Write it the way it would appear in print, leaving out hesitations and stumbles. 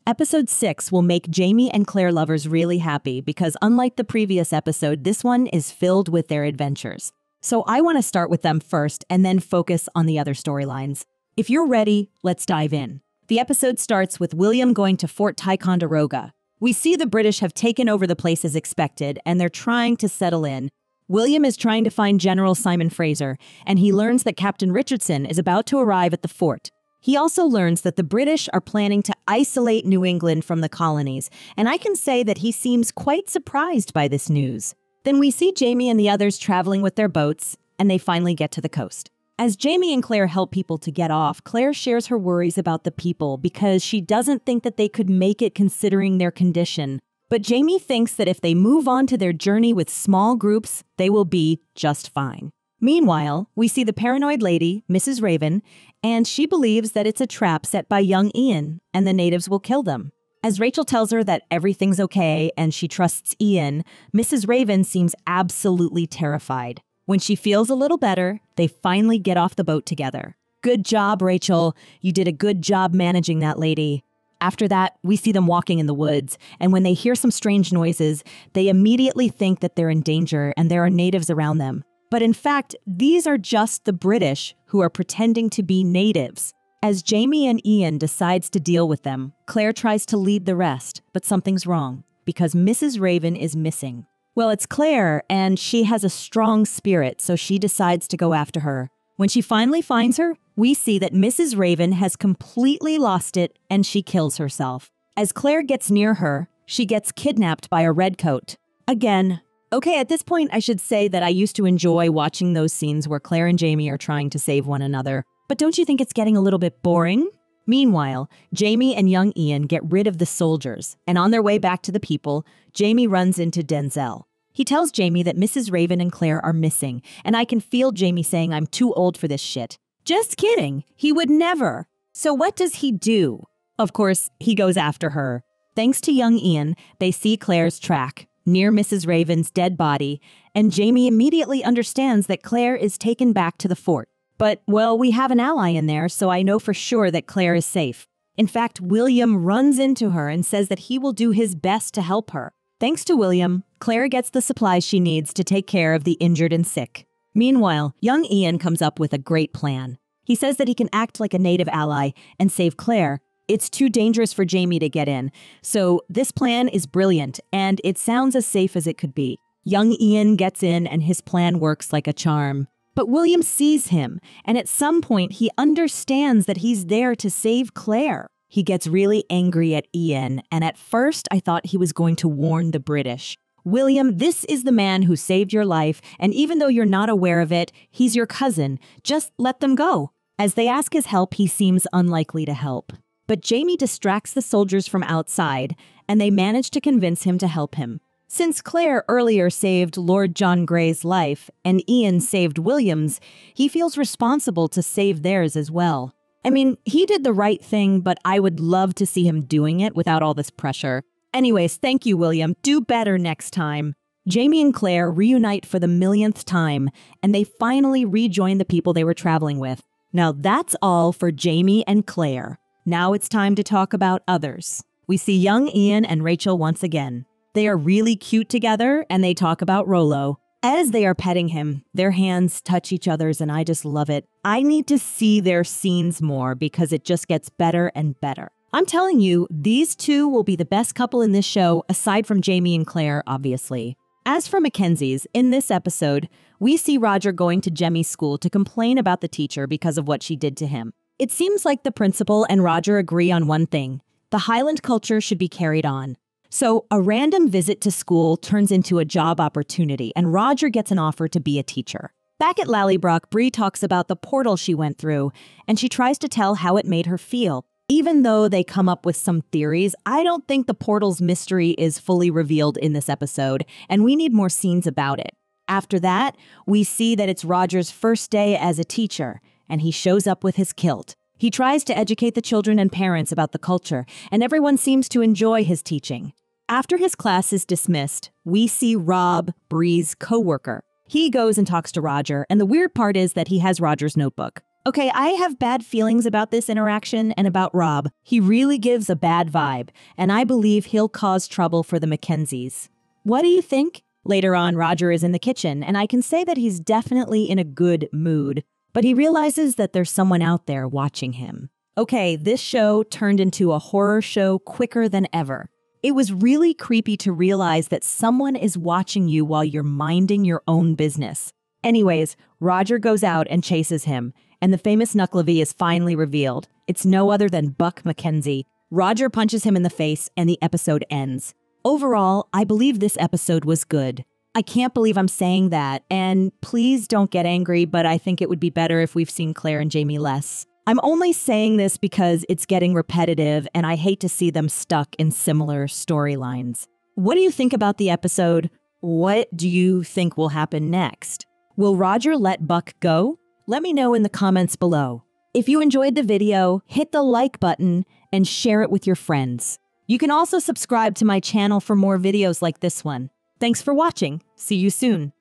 Episode 6 will make Jamie and Claire lovers really happy because unlike the previous episode, this one is filled with their adventures. So I want to start with them first and then focus on the other storylines. If you're ready, let's dive in. The episode starts with William going to Fort Ticonderoga. We see the British have taken over the place as expected and they're trying to settle in. William is trying to find General Simon Fraser, and he learns that Captain Richardson is about to arrive at the fort. He also learns that the British are planning to isolate New England from the colonies, and I can say that he seems quite surprised by this news. Then we see Jamie and the others traveling with their boats, and they finally get to the coast. As Jamie and Claire help people to get off, Claire shares her worries about the people because she doesn't think that they could make it considering their condition. But Jamie thinks that if they move on to their journey with small groups, they will be just fine. Meanwhile, we see the paranoid lady, Mrs. Raven, and she believes that it's a trap set by young Ian, and the natives will kill them. As Rachel tells her that everything's okay and she trusts Ian, Mrs. Raven seems absolutely terrified. When she feels a little better, they finally get off the boat together. Good job, Rachel. You did a good job managing that lady. After that, we see them walking in the woods, and when they hear some strange noises, they immediately think that they're in danger and there are natives around them. But in fact, these are just the British who are pretending to be natives. As Jamie and Ian decides to deal with them, Claire tries to lead the rest, but something's wrong, because Mrs. Raven is missing. Well, it's Claire, and she has a strong spirit, so she decides to go after her. When she finally finds her, we see that Mrs. Raven has completely lost it, and she kills herself. As Claire gets near her, she gets kidnapped by a redcoat. Again. Okay, at this point, I should say that I used to enjoy watching those scenes where Claire and Jamie are trying to save one another. But don't you think it's getting a little bit boring? Meanwhile, Jamie and young Ian get rid of the soldiers, and on their way back to the people, Jamie runs into Denzel. He tells Jamie that Mrs. Raven and Claire are missing, and I can feel Jamie saying, "I'm too old for this shit." Just kidding, he would never. So what does he do? Of course, he goes after her. Thanks to young Ian, they see Claire's track near Mrs. Raven's dead body, and Jamie immediately understands that Claire is taken back to the fort. But, well, we have an ally in there, so I know for sure that Claire is safe. In fact, William runs into her and says that he will do his best to help her. Thanks to William, Claire gets the supplies she needs to take care of the injured and sick. Meanwhile, young Ian comes up with a great plan. He says that he can act like a native ally and save Claire. It's too dangerous for Jamie to get in, so this plan is brilliant, and it sounds as safe as it could be. Young Ian gets in, and his plan works like a charm. But William sees him, and at some point he understands that he's there to save Claire. He gets really angry at Ian, and at first I thought he was going to warn the British. William, this is the man who saved your life, and even though you're not aware of it, he's your cousin. Just let them go. As they ask his help, he seems unlikely to help. But Jamie distracts the soldiers from outside, and they manage to convince him to help him. Since Claire earlier saved Lord John Grey's life, and Ian saved William's, he feels responsible to save theirs as well. I mean, he did the right thing, but I would love to see him doing it without all this pressure. Anyways, thank you, William. Do better next time. Jamie and Claire reunite for the millionth time, and they finally rejoin the people they were traveling with. Now that's all for Jamie and Claire. Now it's time to talk about others. We see young Ian and Rachel once again. They are really cute together, and they talk about Rollo. As they are petting him, their hands touch each other's, and I just love it. I need to see their scenes more because it just gets better and better. I'm telling you, these two will be the best couple in this show, aside from Jamie and Claire, obviously. As for MacKenzies, in this episode, we see Roger going to Jemmy's school to complain about the teacher because of what she did to him. It seems like the principal and Roger agree on one thing. The Highland culture should be carried on. So a random visit to school turns into a job opportunity, and Roger gets an offer to be a teacher. Back at Lallybroch, Bree talks about the portal she went through, and she tries to tell how it made her feel. Even though they come up with some theories, I don't think the portal's mystery is fully revealed in this episode, and we need more scenes about it. After that, we see that it's Roger's first day as a teacher, and he shows up with his kilt. He tries to educate the children and parents about the culture, and everyone seems to enjoy his teaching. After his class is dismissed, we see Rob, Bree's co-worker. He goes and talks to Roger, and the weird part is that he has Roger's notebook. Okay, I have bad feelings about this interaction and about Rob. He really gives a bad vibe, and I believe he'll cause trouble for the MacKenzies. What do you think? Later on, Roger is in the kitchen, and I can say that he's definitely in a good mood, but he realizes that there's someone out there watching him. Okay, this show turned into a horror show quicker than ever. It was really creepy to realize that someone is watching you while you're minding your own business. Anyways, Roger goes out and chases him, and the famous nuckelavee is finally revealed. It's no other than Buck MacKenzie. Roger punches him in the face, and the episode ends. Overall, I believe this episode was good. I can't believe I'm saying that, and please don't get angry, but I think it would be better if we've seen Claire and Jamie less. I'm only saying this because it's getting repetitive, and I hate to see them stuck in similar storylines. What do you think about the episode? What do you think will happen next? Will Roger let Buck go? Let me know in the comments below. If you enjoyed the video, hit the like button and share it with your friends. You can also subscribe to my channel for more videos like this one. Thanks for watching. See you soon.